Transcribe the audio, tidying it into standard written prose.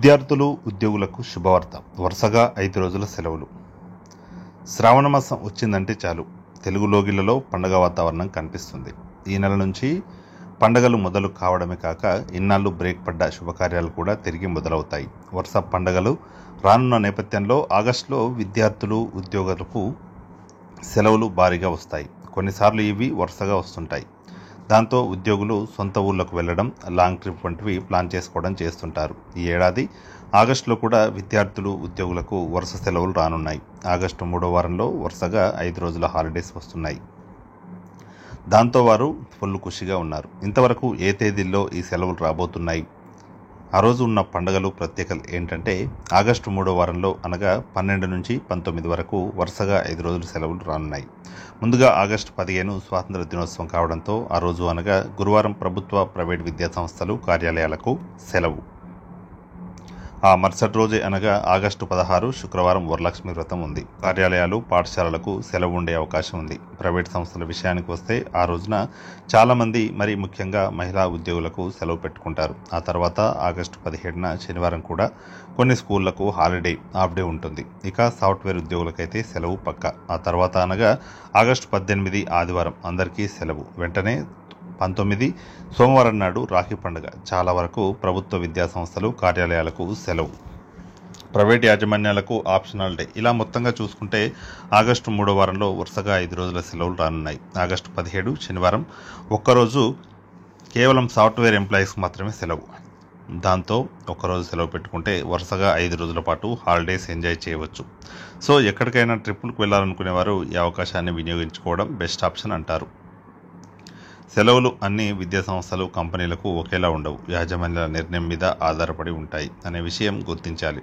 విద్యార్థులు ఉద్యోగులకు శుభవార్త. వరుసగా 5 రోజుల సెలవులు. శ్రావణ మాసం వచ్చిందంటే చాలు తెలుగు లోగిళ్లలో పండగ వాతావరణం కనిపిస్తుంది. ఈ నెల నుంచి పండగలు మొదలు కావడమే కాక ఇన్నాళ్ళు బ్రేక్ పడ్డ శుభకార్యాలు కూడా తిరిగి మొదలవుతాయి. వరుస పండగలు రానున్న నేపథ్యంలో ఆగస్టులో విద్యార్థులు ఉద్యోగులకు సెలవులు భారీగా వస్తాయి. కొన్నిసార్లు ఇవి వరుసగా వస్తుంటాయి. దాంతో ఉద్యోగులు సొంత ఊళ్ళకు వెళ్లడం, లాంగ్ ట్రిప్ వంటివి ప్లాన్ చేసుకోవడం చేస్తుంటారు. ఈ ఏడాది ఆగస్టులో కూడా విద్యార్థులు ఉద్యోగులకు వరుస సెలవులు రానున్నాయి. ఆగస్టు 3వ వారంలో వరుసగా 5 రోజుల హాలిడేస్ వస్తున్నాయి. దాంతో వారు ఫుల్ ఖుషిగా ఉన్నారు. ఇంతవరకు ఏ తేదీల్లో ఈ సెలవులు రాబోతున్నాయి, ఆ రోజు ఉన్న పండుగలు, ప్రత్యేకతలు ఏంటంటే ఆగస్టు 3వ వారంలో అనగా 12 నుంచి 19 వరకు వరుసగా 5 రోజులు సెలవులు రానున్నాయి. ముందుగా ఆగస్టు 15 స్వాతంత్ర దినోత్సవం కావడంతో ఆ రోజు అనగా గురువారం ప్రభుత్వ, ప్రైవేట్ విద్యా సంస్థలు, కార్యాలయాలకు సెలవు. ఆ మరుసటి రోజే అనగా ఆగస్టు 16 శుక్రవారం వరలక్ష్మి వ్రతం ఉంది. కార్యాలయాలు, పాఠశాలలకు సెలవు ఉండే అవకాశం ఉంది. ప్రైవేట్ సంస్థల విషయానికి వస్తే ఆ రోజున చాలామంది, మరి ముఖ్యంగా మహిళా ఉద్యోగులకు సెలవు పెట్టుకుంటారు. ఆ తర్వాత ఆగస్టు 17న శనివారం కూడా కొన్ని స్కూళ్లకు హాలిడే, హాఫ్ డే ఉంటుంది. ఇక సాఫ్ట్వేర్ ఉద్యోగులకైతే సెలవు పక్క. ఆ తర్వాత అనగా ఆగస్టు 18 ఆదివారం అందరికీ సెలవు. వెంటనే 19 సోమవారం నాడు రాఖీ పండుగ. చాలా వరకు ప్రభుత్వ విద్యా సంస్థలు, కార్యాలయాలకు సెలవు. ప్రైవేట్ యాజమాన్యాలకు ఆప్షనల్ డే. ఇలా మొత్తంగా చూసుకుంటే ఆగస్టు 3వ వారంలో వరుసగా 5 రోజుల సెలవులు రానున్నాయి. ఆగస్టు 17 శనివారం ఒక్కరోజు కేవలం సాఫ్ట్వేర్ ఎంప్లాయీస్కి మాత్రమే సెలవు. దాంతో ఒక్కరోజు సెలవు పెట్టుకుంటే వరుసగా 5 రోజుల పాటు హాలిడేస్ ఎంజాయ్ చేయవచ్చు. సో ఎక్కడికైనా ట్రిప్పులకు వెళ్ళాలనుకునేవారు ఈ అవకాశాన్ని వినియోగించుకోవడం బెస్ట్ ఆప్షన్ అంటారు. సెలవులు అన్ని విద్యా సంస్థలు, కంపెనీలకు ఒకేలా ఉండవు. యాజమాన్యాల నిర్ణయం మీద ఆధారపడి ఉంటాయి అనే విషయం గుర్తించాలి.